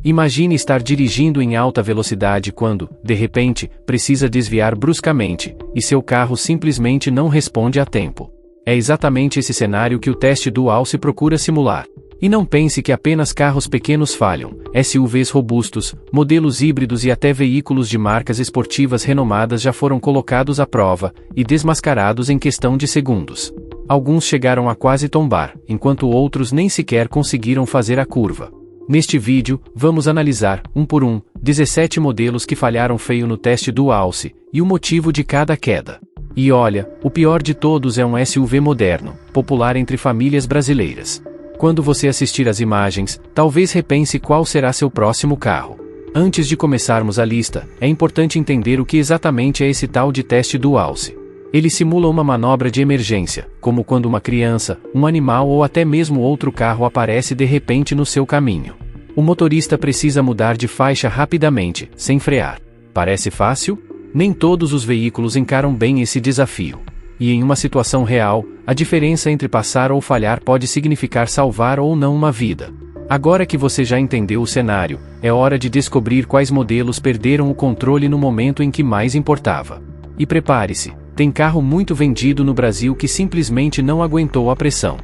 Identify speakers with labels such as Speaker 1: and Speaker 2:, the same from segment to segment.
Speaker 1: Imagine estar dirigindo em alta velocidade quando, de repente, precisa desviar bruscamente, e seu carro simplesmente não responde a tempo. É exatamente esse cenário que o teste do Alce procura simular. E não pense que apenas carros pequenos falham, SUVs robustos, modelos híbridos e até veículos de marcas esportivas renomadas já foram colocados à prova, e desmascarados em questão de segundos. Alguns chegaram a quase tombar, enquanto outros nem sequer conseguiram fazer a curva. Neste vídeo, vamos analisar, um por um, 17 modelos que falharam feio no teste do Alce, e o motivo de cada queda. E olha, o pior de todos é um SUV moderno, popular entre famílias brasileiras. Quando você assistir às imagens, talvez repense qual será seu próximo carro. Antes de começarmos a lista, é importante entender o que exatamente é esse tal de teste do Alce. Ele simula uma manobra de emergência, como quando uma criança, um animal ou até mesmo outro carro aparece de repente no seu caminho. O motorista precisa mudar de faixa rapidamente, sem frear. Parece fácil? Nem todos os veículos encaram bem esse desafio. E em uma situação real, a diferença entre passar ou falhar pode significar salvar ou não uma vida. Agora que você já entendeu o cenário, é hora de descobrir quais modelos perderam o controle no momento em que mais importava. E prepare-se, tem carro muito vendido no Brasil que simplesmente não aguentou a pressão.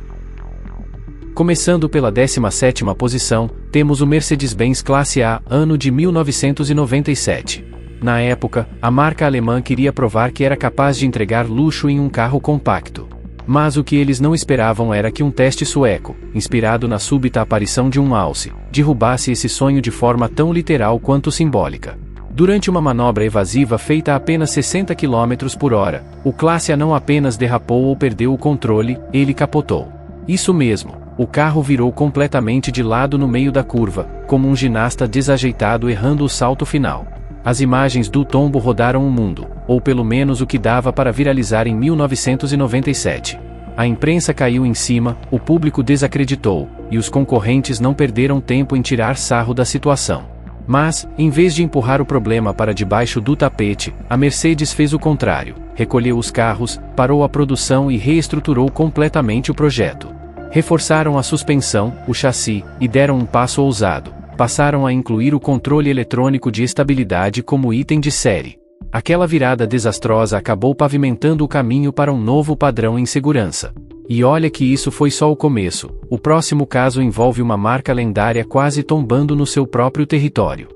Speaker 1: Começando pela 17ª posição, temos o Mercedes-Benz Classe A, ano de 1997. Na época, a marca alemã queria provar que era capaz de entregar luxo em um carro compacto. Mas o que eles não esperavam era que um teste sueco, inspirado na súbita aparição de um Alce, derrubasse esse sonho de forma tão literal quanto simbólica. Durante uma manobra evasiva feita a apenas 60 km por hora, o Classe A não apenas derrapou ou perdeu o controle, ele capotou. Isso mesmo, o carro virou completamente de lado no meio da curva, como um ginasta desajeitado errando o salto final. As imagens do tombo rodaram o mundo, ou pelo menos o que dava para viralizar em 1997. A imprensa caiu em cima, o público desacreditou, e os concorrentes não perderam tempo em tirar sarro da situação. Mas, em vez de empurrar o problema para debaixo do tapete, a Mercedes fez o contrário, recolheu os carros, parou a produção e reestruturou completamente o projeto. Reforçaram a suspensão, o chassi, e deram um passo ousado. Passaram a incluir o controle eletrônico de estabilidade como item de série. Aquela virada desastrosa acabou pavimentando o caminho para um novo padrão em segurança. E olha que isso foi só o começo, o próximo caso envolve uma marca lendária quase tombando no seu próprio território.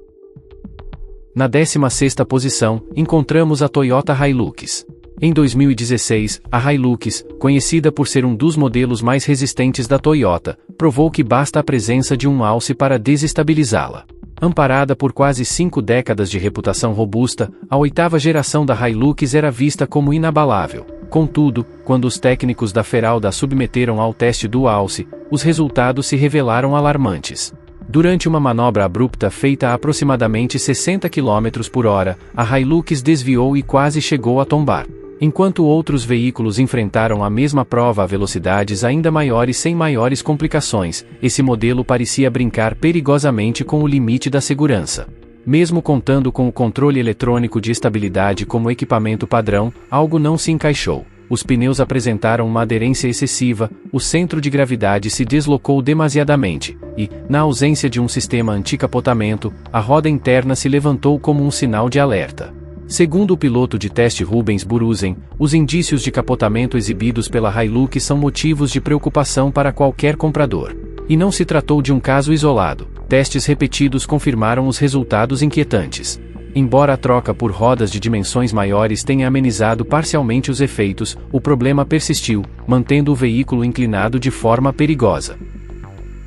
Speaker 1: Na 16ª posição, encontramos a Toyota Hilux. Em 2016, a Hilux, conhecida por ser um dos modelos mais resistentes da Toyota, provou que basta a presença de um Alce para desestabilizá-la. Amparada por quase 5 décadas de reputação robusta, a 8ª geração da Hilux era vista como inabalável. Contudo, quando os técnicos da Feralda a submeteram ao teste do Alce, os resultados se revelaram alarmantes. Durante uma manobra abrupta feita a aproximadamente 60 km por hora, a Hilux desviou e quase chegou a tombar. Enquanto outros veículos enfrentaram a mesma prova a velocidades ainda maiores sem maiores complicações, esse modelo parecia brincar perigosamente com o limite da segurança. Mesmo contando com o controle eletrônico de estabilidade como equipamento padrão, algo não se encaixou. Os pneus apresentaram uma aderência excessiva, o centro de gravidade se deslocou demasiadamente, e, na ausência de um sistema anti-capotamento, a roda interna se levantou como um sinal de alerta. Segundo o piloto de teste Rubens Buruzen, os indícios de capotamento exibidos pela Hilux são motivos de preocupação para qualquer comprador. E não se tratou de um caso isolado, testes repetidos confirmaram os resultados inquietantes. Embora a troca por rodas de dimensões maiores tenha amenizado parcialmente os efeitos, o problema persistiu, mantendo o veículo inclinado de forma perigosa.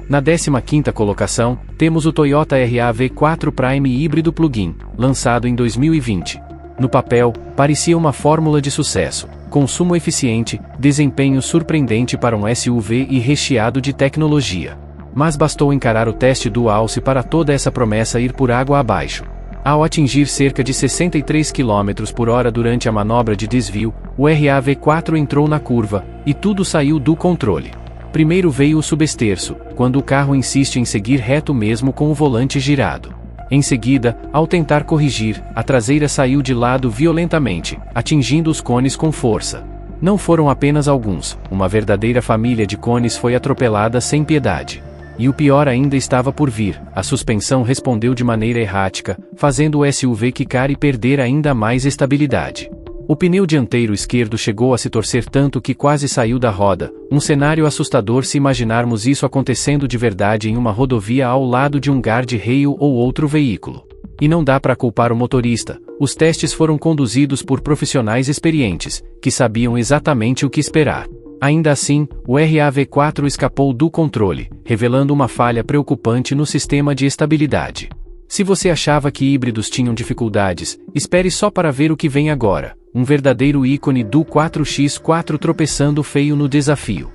Speaker 1: Na 15ª colocação, temos o Toyota RAV4 Prime híbrido plug-in, lançado em 2020. No papel, parecia uma fórmula de sucesso, consumo eficiente, desempenho surpreendente para um SUV e recheado de tecnologia. Mas bastou encarar o teste do Alce para toda essa promessa ir por água abaixo. Ao atingir cerca de 63 km por hora durante a manobra de desvio, o RAV4 entrou na curva, e tudo saiu do controle. Primeiro veio o subesterço, quando o carro insiste em seguir reto mesmo com o volante girado. Em seguida, ao tentar corrigir, a traseira saiu de lado violentamente, atingindo os cones com força. Não foram apenas alguns, uma verdadeira família de cones foi atropelada sem piedade. E o pior ainda estava por vir, a suspensão respondeu de maneira errática, fazendo o SUV quicar e perder ainda mais estabilidade. O pneu dianteiro esquerdo chegou a se torcer tanto que quase saiu da roda, um cenário assustador se imaginarmos isso acontecendo de verdade em uma rodovia ao lado de um guarda-reio ou outro veículo. E não dá para culpar o motorista, os testes foram conduzidos por profissionais experientes, que sabiam exatamente o que esperar. Ainda assim, o RAV4 escapou do controle, revelando uma falha preocupante no sistema de estabilidade. Se você achava que híbridos tinham dificuldades, espere só para ver o que vem agora, um verdadeiro ícone do 4x4 tropeçando feio no desafio.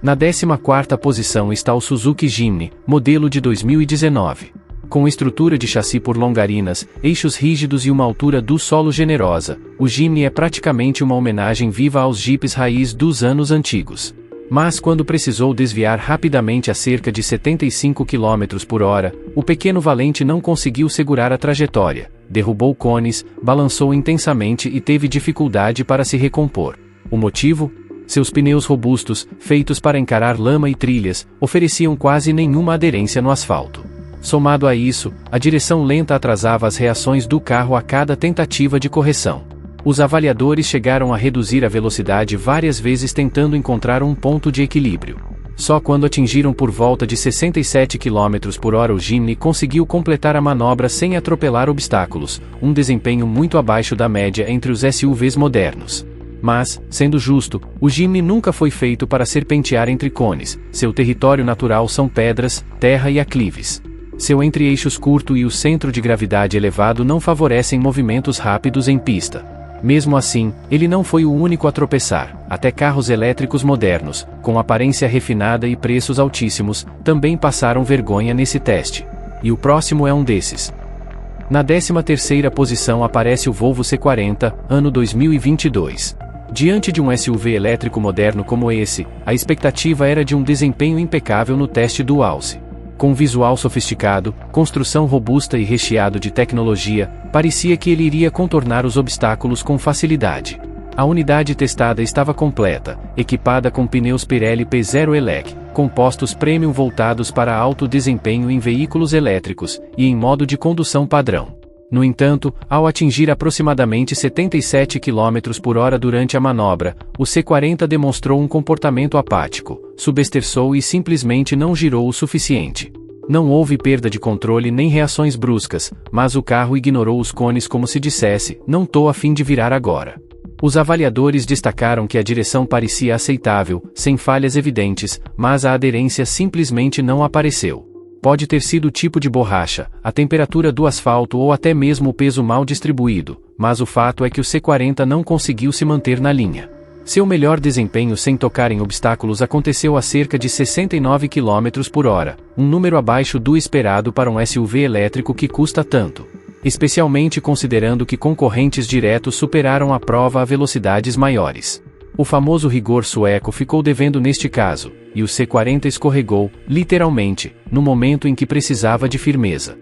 Speaker 1: Na 14ª posição está o Suzuki Jimny, modelo de 2019. Com estrutura de chassi por longarinas, eixos rígidos e uma altura do solo generosa, o Jimny é praticamente uma homenagem viva aos jipes raiz dos anos antigos. Mas quando precisou desviar rapidamente a cerca de 75 km por hora, o pequeno valente não conseguiu segurar a trajetória, derrubou cones, balançou intensamente e teve dificuldade para se recompor. O motivo? Seus pneus robustos, feitos para encarar lama e trilhas, ofereciam quase nenhuma aderência no asfalto. Somado a isso, a direção lenta atrasava as reações do carro a cada tentativa de correção. Os avaliadores chegaram a reduzir a velocidade várias vezes tentando encontrar um ponto de equilíbrio. Só quando atingiram por volta de 67 km por hora o Jimny conseguiu completar a manobra sem atropelar obstáculos, um desempenho muito abaixo da média entre os SUVs modernos. Mas, sendo justo, o Jimny nunca foi feito para serpentear entre cones, seu território natural são pedras, terra e aclives. Seu entre-eixos curto e o centro de gravidade elevado não favorecem movimentos rápidos em pista. Mesmo assim, ele não foi o único a tropeçar, até carros elétricos modernos, com aparência refinada e preços altíssimos, também passaram vergonha nesse teste. E o próximo é um desses. Na 13ª posição aparece o Volvo C40, ano 2022. Diante de um SUV elétrico moderno como esse, a expectativa era de um desempenho impecável no teste do Alce. Com visual sofisticado, construção robusta e recheado de tecnologia, parecia que ele iria contornar os obstáculos com facilidade. A unidade testada estava completa, equipada com pneus Pirelli P0 Elec, compostos premium voltados para alto desempenho em veículos elétricos, e em modo de condução padrão. No entanto, ao atingir aproximadamente 77 km por hora durante a manobra, o C40 demonstrou um comportamento apático, subesterçou e simplesmente não girou o suficiente. Não houve perda de controle nem reações bruscas, mas o carro ignorou os cones como se dissesse, não tô a fim de virar agora. Os avaliadores destacaram que a direção parecia aceitável, sem falhas evidentes, mas a aderência simplesmente não apareceu. Pode ter sido o tipo de borracha, a temperatura do asfalto ou até mesmo o peso mal distribuído, mas o fato é que o C40 não conseguiu se manter na linha. Seu melhor desempenho sem tocar em obstáculos aconteceu a cerca de 69 km por hora, um número abaixo do esperado para um SUV elétrico que custa tanto. Especialmente considerando que concorrentes diretos superaram a prova a velocidades maiores. O famoso rigor sueco ficou devendo neste caso, e o C40 escorregou, literalmente, no momento em que precisava de firmeza.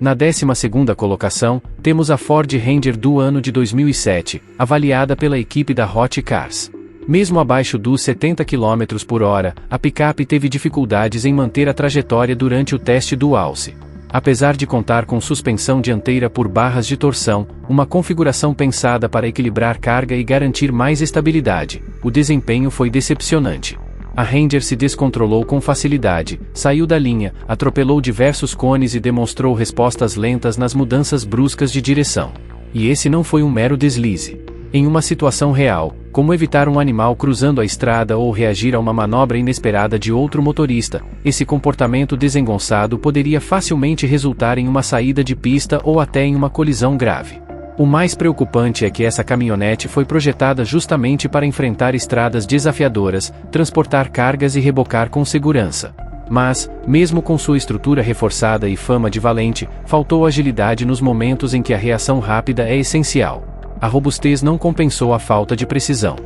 Speaker 1: Na 12ª colocação, temos a Ford Ranger do ano de 2007, avaliada pela equipe da Hot Cars. Mesmo abaixo dos 70 km por hora, a picape teve dificuldades em manter a trajetória durante o teste do Alce. Apesar de contar com suspensão dianteira por barras de torção, uma configuração pensada para equilibrar carga e garantir mais estabilidade, o desempenho foi decepcionante. A Ranger se descontrolou com facilidade, saiu da linha, atropelou diversos cones e demonstrou respostas lentas nas mudanças bruscas de direção. E esse não foi um mero deslize. Em uma situação real, como evitar um animal cruzando a estrada ou reagir a uma manobra inesperada de outro motorista, esse comportamento desengonçado poderia facilmente resultar em uma saída de pista ou até em uma colisão grave. O mais preocupante é que essa caminhonete foi projetada justamente para enfrentar estradas desafiadoras, transportar cargas e rebocar com segurança. Mas, mesmo com sua estrutura reforçada e fama de valente, faltou agilidade nos momentos em que a reação rápida é essencial. A robustez não compensou a falta de precisão.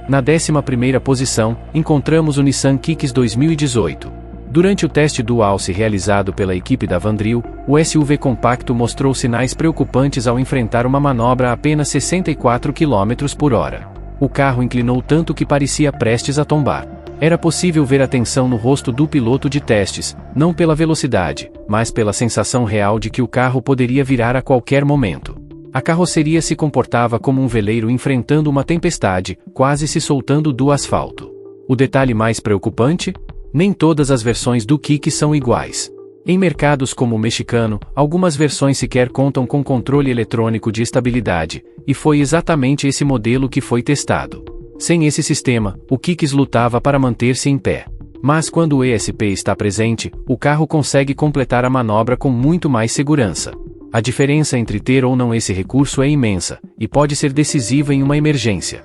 Speaker 1: Na 11ª posição, encontramos o Nissan Kicks 2018. Durante o teste do Alce realizado pela equipe da Vandril, o SUV compacto mostrou sinais preocupantes ao enfrentar uma manobra a apenas 64 km por hora. O carro inclinou tanto que parecia prestes a tombar. Era possível ver a tensão no rosto do piloto de testes, não pela velocidade, mas pela sensação real de que o carro poderia virar a qualquer momento. A carroceria se comportava como um veleiro enfrentando uma tempestade, quase se soltando do asfalto. O detalhe mais preocupante? Nem todas as versões do Kicks são iguais. Em mercados como o mexicano, algumas versões sequer contam com controle eletrônico de estabilidade, e foi exatamente esse modelo que foi testado. Sem esse sistema, o Kicks lutava para manter-se em pé. Mas quando o ESP está presente, o carro consegue completar a manobra com muito mais segurança. A diferença entre ter ou não esse recurso é imensa, e pode ser decisiva em uma emergência.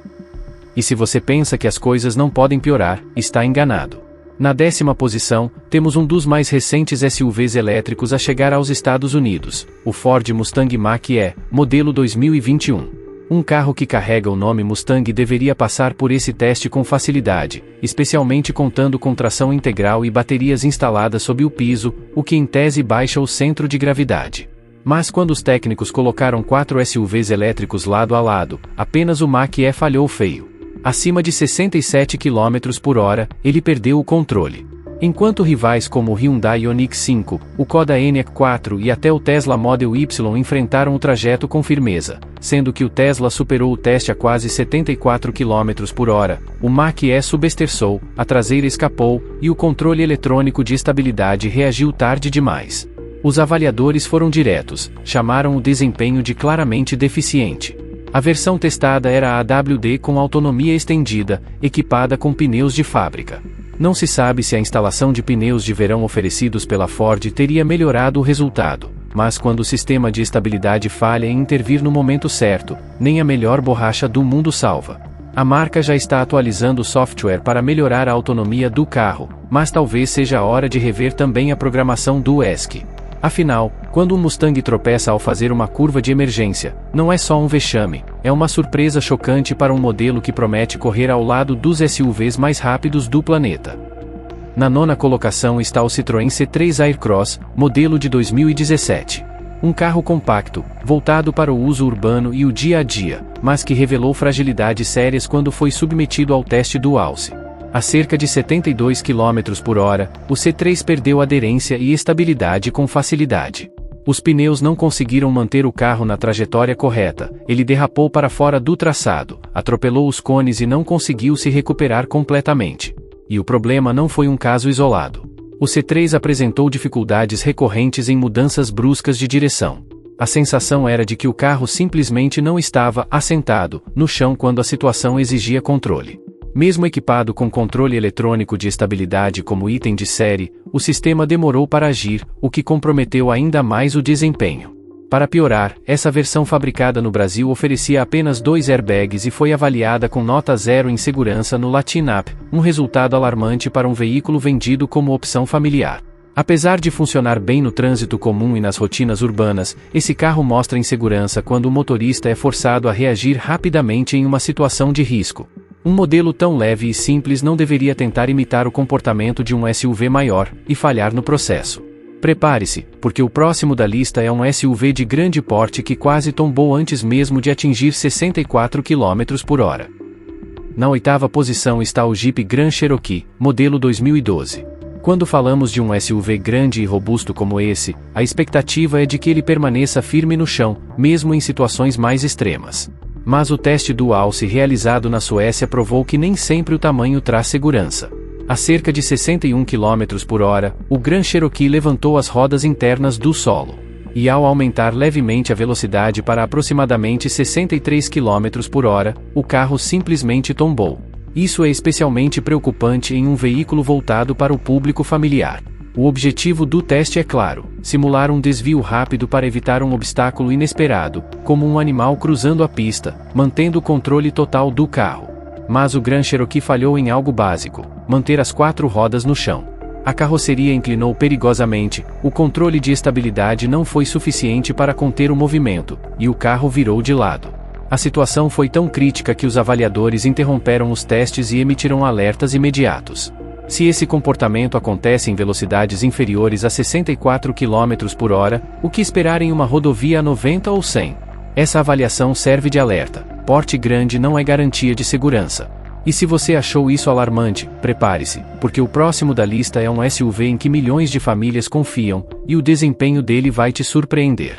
Speaker 1: E se você pensa que as coisas não podem piorar, está enganado. Na 10ª posição, temos um dos mais recentes SUVs elétricos a chegar aos Estados Unidos, o Ford Mustang Mach-E, modelo 2021. Um carro que carrega o nome Mustang deveria passar por esse teste com facilidade, especialmente contando com tração integral e baterias instaladas sob o piso, o que em tese baixa o centro de gravidade. Mas quando os técnicos colocaram 4 SUVs elétricos lado a lado, apenas o Mach-E falhou feio. Acima de 67 km/h, ele perdeu o controle. Enquanto rivais como o Hyundai Ioniq 5, o Skoda Enyaq 4 e até o Tesla Model Y enfrentaram o trajeto com firmeza, sendo que o Tesla superou o teste a quase 74 km/h, o Mach-E subesterçou, a traseira escapou, e o controle eletrônico de estabilidade reagiu tarde demais. Os avaliadores foram diretos, chamaram o desempenho de claramente deficiente. A versão testada era a AWD com autonomia estendida, equipada com pneus de fábrica. Não se sabe se a instalação de pneus de verão oferecidos pela Ford teria melhorado o resultado, mas quando o sistema de estabilidade falha em intervir no momento certo, nem a melhor borracha do mundo salva. A marca já está atualizando o software para melhorar a autonomia do carro, mas talvez seja a hora de rever também a programação do ESC. Afinal, quando um Mustang tropeça ao fazer uma curva de emergência, não é só um vexame, é uma surpresa chocante para um modelo que promete correr ao lado dos SUVs mais rápidos do planeta. Na 9ª colocação está o Citroën C3 Aircross, modelo de 2017. Um carro compacto, voltado para o uso urbano e o dia a dia, mas que revelou fragilidades sérias quando foi submetido ao teste do Alce. A cerca de 72 km/h, o C3 perdeu aderência e estabilidade com facilidade. Os pneus não conseguiram manter o carro na trajetória correta, ele derrapou para fora do traçado, atropelou os cones e não conseguiu se recuperar completamente. E o problema não foi um caso isolado. O C3 apresentou dificuldades recorrentes em mudanças bruscas de direção. A sensação era de que o carro simplesmente não estava assentado no chão quando a situação exigia controle. Mesmo equipado com controle eletrônico de estabilidade como item de série, o sistema demorou para agir, o que comprometeu ainda mais o desempenho. Para piorar, essa versão fabricada no Brasil oferecia apenas 2 airbags e foi avaliada com nota 0 em segurança no Latinap, um resultado alarmante para um veículo vendido como opção familiar. Apesar de funcionar bem no trânsito comum e nas rotinas urbanas, esse carro mostra insegurança quando o motorista é forçado a reagir rapidamente em uma situação de risco. Um modelo tão leve e simples não deveria tentar imitar o comportamento de um SUV maior, e falhar no processo. Prepare-se, porque o próximo da lista é um SUV de grande porte que quase tombou antes mesmo de atingir 64 km/h. Na 8ª posição está o Jeep Grand Cherokee, modelo 2012. Quando falamos de um SUV grande e robusto como esse, a expectativa é de que ele permaneça firme no chão, mesmo em situações mais extremas. Mas o teste do Alce realizado na Suécia provou que nem sempre o tamanho traz segurança. A cerca de 61 km/h, o Grand Cherokee levantou as rodas internas do solo. E ao aumentar levemente a velocidade para aproximadamente 63 km/h, o carro simplesmente tombou. Isso é especialmente preocupante em um veículo voltado para o público familiar. O objetivo do teste é claro: simular um desvio rápido para evitar um obstáculo inesperado, como um animal cruzando a pista, mantendo o controle total do carro. Mas o Grand Cherokee falhou em algo básico: manter as 4 rodas no chão. A carroceria inclinou perigosamente, o controle de estabilidade não foi suficiente para conter o movimento, e o carro virou de lado. A situação foi tão crítica que os avaliadores interromperam os testes e emitiram alertas imediatos. Se esse comportamento acontece em velocidades inferiores a 64 km/h, o que esperar em uma rodovia a 90 ou 100? Essa avaliação serve de alerta: porte grande não é garantia de segurança. E se você achou isso alarmante, prepare-se, porque o próximo da lista é um SUV em que milhões de famílias confiam, e o desempenho dele vai te surpreender.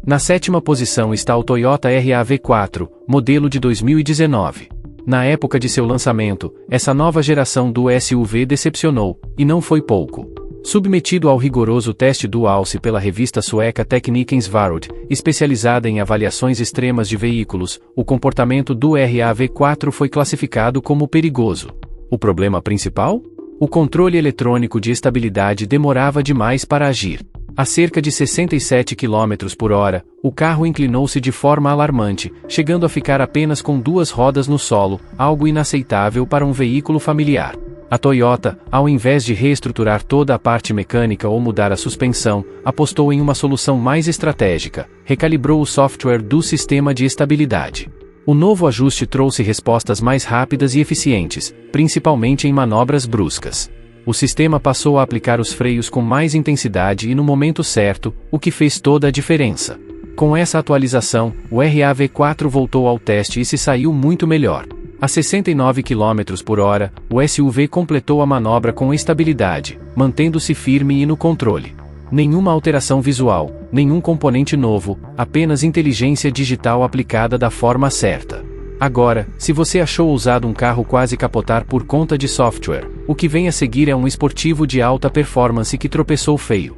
Speaker 1: Na sétima posição está o Toyota RAV4, modelo de 2019. Na época de seu lançamento, essa nova geração do SUV decepcionou, e não foi pouco. Submetido ao rigoroso teste do Alce pela revista sueca Teknikens Varud, especializada em avaliações extremas de veículos, o comportamento do RAV4 foi classificado como perigoso. O problema principal? O controle eletrônico de estabilidade demorava demais para agir. A cerca de 67 km por hora, o carro inclinou-se de forma alarmante, chegando a ficar apenas com duas rodas no solo, algo inaceitável para um veículo familiar. A Toyota, ao invés de reestruturar toda a parte mecânica ou mudar a suspensão, apostou em uma solução mais estratégica: recalibrou o software do sistema de estabilidade. O novo ajuste trouxe respostas mais rápidas e eficientes, principalmente em manobras bruscas. O sistema passou a aplicar os freios com mais intensidade e no momento certo, o que fez toda a diferença. Com essa atualização, o RAV4 voltou ao teste e se saiu muito melhor. A 69 km por hora, o SUV completou a manobra com estabilidade, mantendo-se firme e no controle. Nenhuma alteração visual, nenhum componente novo, apenas inteligência digital aplicada da forma certa. Agora, se você achou ousado um carro quase capotar por conta de software, o que vem a seguir é um esportivo de alta performance que tropeçou feio.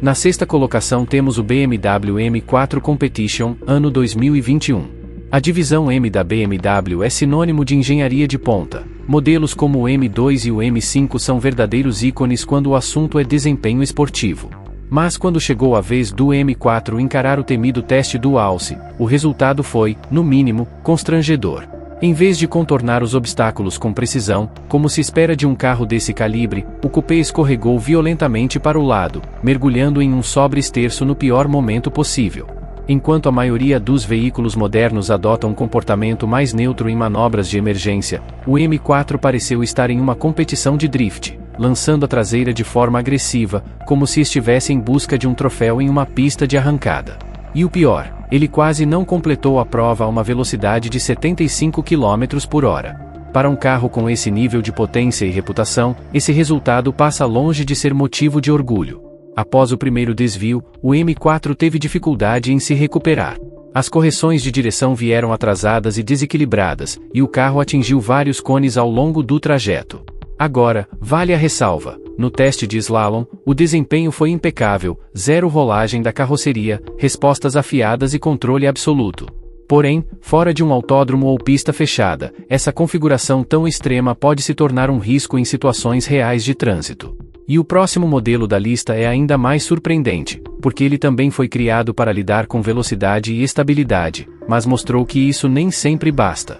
Speaker 1: Na sexta colocação temos o BMW M4 Competition, ano 2021. A divisão M da BMW é sinônimo de engenharia de ponta. Modelos como o M2 e o M5 são verdadeiros ícones quando o assunto é desempenho esportivo. Mas quando chegou a vez do M4 encarar o temido teste do Alce, o resultado foi, no mínimo, constrangedor. Em vez de contornar os obstáculos com precisão, como se espera de um carro desse calibre, o cupê escorregou violentamente para o lado, mergulhando em um sobreesterço no pior momento possível. Enquanto a maioria dos veículos modernos adota um comportamento mais neutro em manobras de emergência, o M4 pareceu estar em uma competição de drift, lançando a traseira de forma agressiva, como se estivesse em busca de um troféu em uma pista de arrancada. E o pior, ele quase não completou a prova a uma velocidade de 75 km por hora. Para um carro com esse nível de potência e reputação, esse resultado passa longe de ser motivo de orgulho. Após o primeiro desvio, o M4 teve dificuldade em se recuperar. As correções de direção vieram atrasadas e desequilibradas, e o carro atingiu vários cones ao longo do trajeto. Agora, vale a ressalva: no teste de slalom, o desempenho foi impecável, zero rolagem da carroceria, respostas afiadas e controle absoluto. Porém, fora de um autódromo ou pista fechada, essa configuração tão extrema pode se tornar um risco em situações reais de trânsito. E o próximo modelo da lista é ainda mais surpreendente, porque ele também foi criado para lidar com velocidade e estabilidade, mas mostrou que isso nem sempre basta.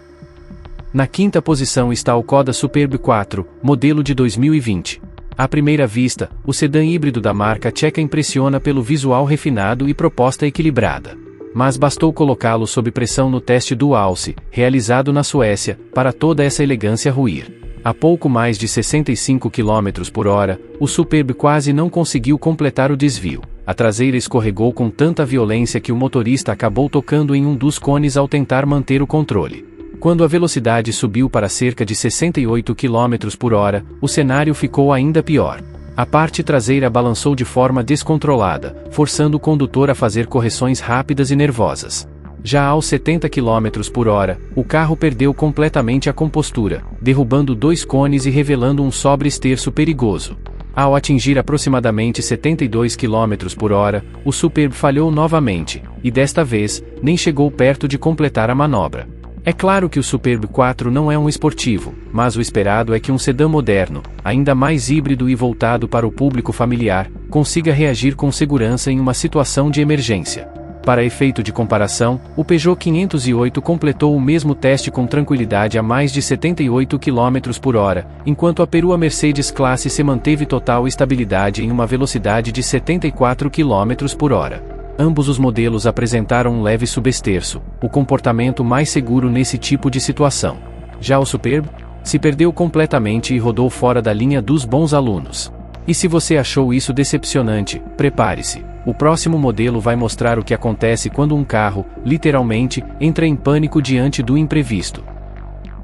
Speaker 1: Na quinta posição está o Škoda Superb 4, modelo de 2020. À primeira vista, o sedã híbrido da marca tcheca impressiona pelo visual refinado e proposta equilibrada. Mas bastou colocá-lo sob pressão no teste do Alce, realizado na Suécia, para toda essa elegância ruir. A pouco mais de 65 km por hora, o Superb quase não conseguiu completar o desvio. A traseira escorregou com tanta violência que o motorista acabou tocando em um dos cones ao tentar manter o controle. Quando a velocidade subiu para cerca de 68 km por hora, o cenário ficou ainda pior. A parte traseira balançou de forma descontrolada, forçando o condutor a fazer correções rápidas e nervosas. Já aos 70 km por hora, o carro perdeu completamente a compostura, derrubando dois cones e revelando um sobreesterço perigoso. Ao atingir aproximadamente 72 km por hora, o Superb falhou novamente, e desta vez, nem chegou perto de completar a manobra. É claro que o Superb 4 não é um esportivo, mas o esperado é que um sedã moderno, ainda mais híbrido e voltado para o público familiar, consiga reagir com segurança em uma situação de emergência. Para efeito de comparação, o Peugeot 508 completou o mesmo teste com tranquilidade a mais de 78 km por hora, enquanto a perua Mercedes Classe C manteve total estabilidade em uma velocidade de 74 km por hora. Ambos os modelos apresentaram um leve subesterço, o comportamento mais seguro nesse tipo de situação. Já o Superb se perdeu completamente e rodou fora da linha dos bons alunos. E se você achou isso decepcionante, prepare-se. O próximo modelo vai mostrar o que acontece quando um carro, literalmente, entra em pânico diante do imprevisto.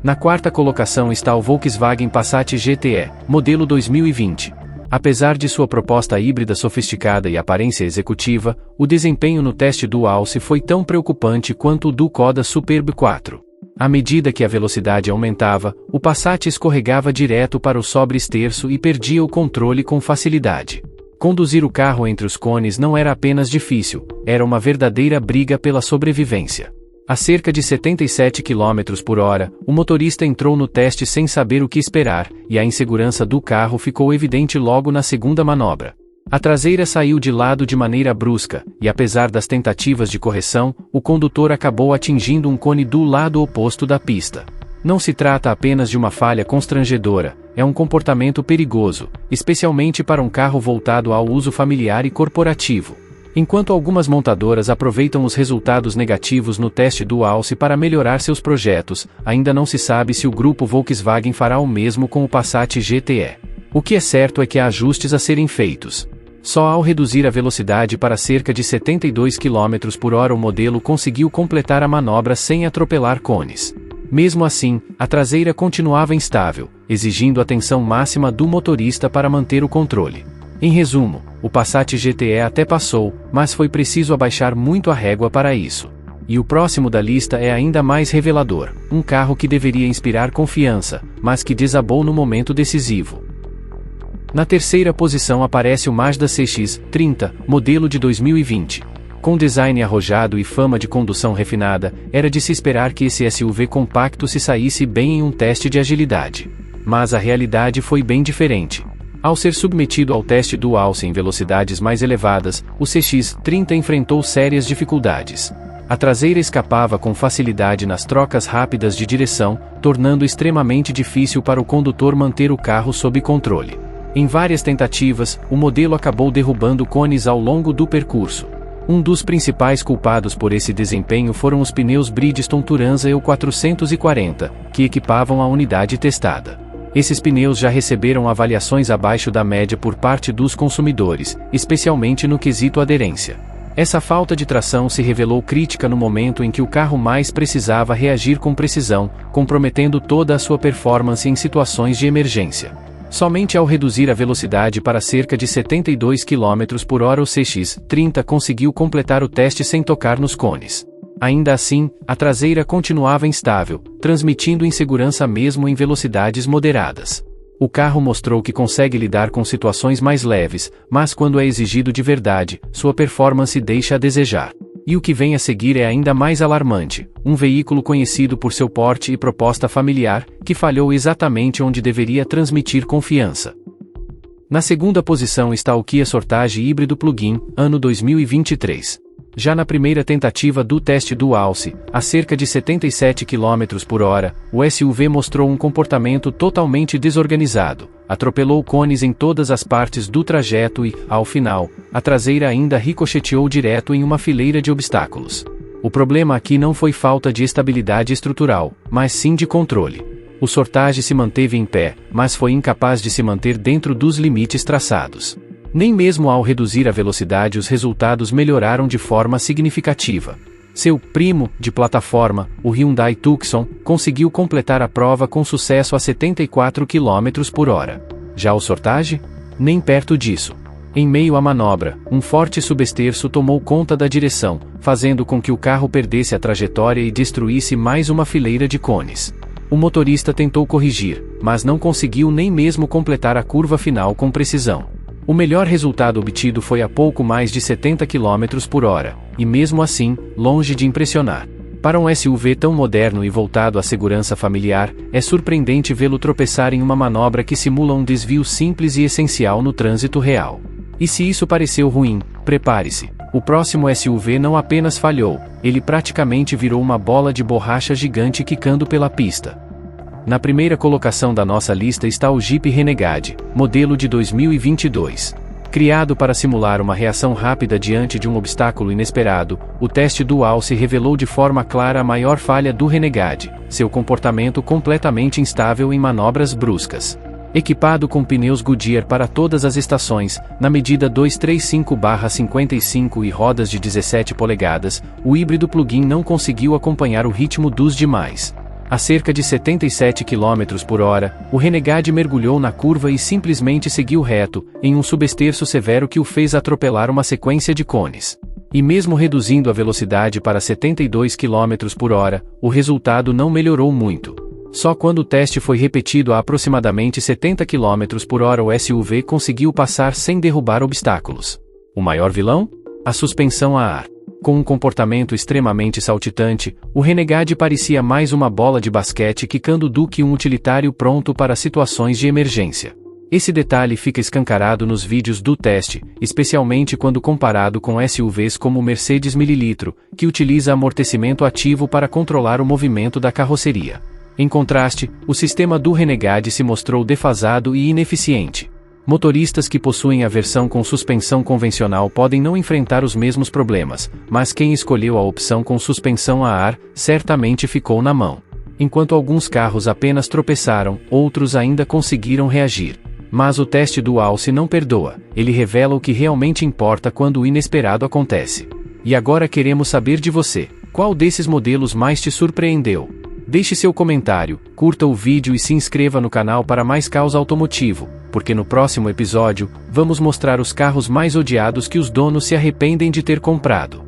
Speaker 1: Na quarta colocação está o Volkswagen Passat GTE, modelo 2020. Apesar de sua proposta híbrida sofisticada e aparência executiva, o desempenho no teste do Alce foi tão preocupante quanto o do Škoda Superb 4. À medida que a velocidade aumentava, o Passat escorregava direto para o sobresterço e perdia o controle com facilidade. Conduzir o carro entre os cones não era apenas difícil, era uma verdadeira briga pela sobrevivência. A cerca de 77 km por hora, o motorista entrou no teste sem saber o que esperar, e a insegurança do carro ficou evidente logo na segunda manobra. A traseira saiu de lado de maneira brusca, e apesar das tentativas de correção, o condutor acabou atingindo um cone do lado oposto da pista. Não se trata apenas de uma falha constrangedora, é um comportamento perigoso, especialmente para um carro voltado ao uso familiar e corporativo. Enquanto algumas montadoras aproveitam os resultados negativos no teste do Alce para melhorar seus projetos, ainda não se sabe se o grupo Volkswagen fará o mesmo com o Passat GTE. O que é certo é que há ajustes a serem feitos. Só ao reduzir a velocidade para cerca de 72 km por hora o modelo conseguiu completar a manobra sem atropelar cones. Mesmo assim, a traseira continuava instável, exigindo atenção máxima do motorista para manter o controle. Em resumo, o Passat GTE até passou, mas foi preciso abaixar muito a régua para isso. E o próximo da lista é ainda mais revelador, um carro que deveria inspirar confiança, mas que desabou no momento decisivo. Na terceira posição aparece o Mazda CX-30, modelo de 2020. Com design arrojado e fama de condução refinada, era de se esperar que esse SUV compacto se saísse bem em um teste de agilidade. Mas a realidade foi bem diferente. Ao ser submetido ao teste do Alce em velocidades mais elevadas, o CX-30 enfrentou sérias dificuldades. A traseira escapava com facilidade nas trocas rápidas de direção, tornando extremamente difícil para o condutor manter o carro sob controle. Em várias tentativas, o modelo acabou derrubando cones ao longo do percurso. Um dos principais culpados por esse desempenho foram os pneus Bridgestone Turanza EU 440, que equipavam a unidade testada. Esses pneus já receberam avaliações abaixo da média por parte dos consumidores, especialmente no quesito aderência. Essa falta de tração se revelou crítica no momento em que o carro mais precisava reagir com precisão, comprometendo toda a sua performance em situações de emergência. Somente ao reduzir a velocidade para cerca de 72 km por hora o CX-30 conseguiu completar o teste sem tocar nos cones. Ainda assim, a traseira continuava instável, transmitindo insegurança mesmo em velocidades moderadas. O carro mostrou que consegue lidar com situações mais leves, mas quando é exigido de verdade, sua performance deixa a desejar. E o que vem a seguir é ainda mais alarmante, um veículo conhecido por seu porte e proposta familiar, que falhou exatamente onde deveria transmitir confiança. Na segunda posição está o Kia Sportage híbrido plug-in, ano 2023. Já na primeira tentativa do teste do Alce, a cerca de 77 km por hora, o SUV mostrou um comportamento totalmente desorganizado, atropelou cones em todas as partes do trajeto e, ao final, a traseira ainda ricocheteou direto em uma fileira de obstáculos. O problema aqui não foi falta de estabilidade estrutural, mas sim de controle. O Sportage se manteve em pé, mas foi incapaz de se manter dentro dos limites traçados. Nem mesmo ao reduzir a velocidade os resultados melhoraram de forma significativa. Seu primo, de plataforma, o Hyundai Tucson, conseguiu completar a prova com sucesso a 74 km por hora. Já o Sportage? Nem perto disso. Em meio à manobra, um forte subesterço tomou conta da direção, fazendo com que o carro perdesse a trajetória e destruísse mais uma fileira de cones. O motorista tentou corrigir, mas não conseguiu nem mesmo completar a curva final com precisão. O melhor resultado obtido foi a pouco mais de 70 km por hora, e mesmo assim, longe de impressionar. Para um SUV tão moderno e voltado à segurança familiar, é surpreendente vê-lo tropeçar em uma manobra que simula um desvio simples e essencial no trânsito real. E se isso pareceu ruim, prepare-se. O próximo SUV não apenas falhou, ele praticamente virou uma bola de borracha gigante quicando pela pista. Na primeira colocação da nossa lista está o Jeep Renegade, modelo de 2022. Criado para simular uma reação rápida diante de um obstáculo inesperado, o teste do Alce revelou de forma clara a maior falha do Renegade, seu comportamento completamente instável em manobras bruscas. Equipado com pneus Goodyear para todas as estações, na medida 235/55 e rodas de 17 polegadas, o híbrido plug-in não conseguiu acompanhar o ritmo dos demais. A cerca de 77 km por hora, o Renegade mergulhou na curva e simplesmente seguiu reto, em um subesterço severo que o fez atropelar uma sequência de cones. E mesmo reduzindo a velocidade para 72 km por hora, o resultado não melhorou muito. Só quando o teste foi repetido a aproximadamente 70 km por hora o SUV conseguiu passar sem derrubar obstáculos. O maior vilão? A suspensão a ar. Com um comportamento extremamente saltitante, o Renegade parecia mais uma bola de basquete quicando do que um utilitário pronto para situações de emergência. Esse detalhe fica escancarado nos vídeos do teste, especialmente quando comparado com SUVs como o Mercedes Mililitro, que utiliza amortecimento ativo para controlar o movimento da carroceria. Em contraste, o sistema do Renegade se mostrou defasado e ineficiente. Motoristas que possuem a versão com suspensão convencional podem não enfrentar os mesmos problemas, mas quem escolheu a opção com suspensão a ar, certamente ficou na mão. Enquanto alguns carros apenas tropeçaram, outros ainda conseguiram reagir. Mas o teste do Alce não perdoa, ele revela o que realmente importa quando o inesperado acontece. E agora queremos saber de você, qual desses modelos mais te surpreendeu? Deixe seu comentário, curta o vídeo e se inscreva no canal para mais caos automotivo, porque no próximo episódio, vamos mostrar os carros mais odiados que os donos se arrependem de ter comprado.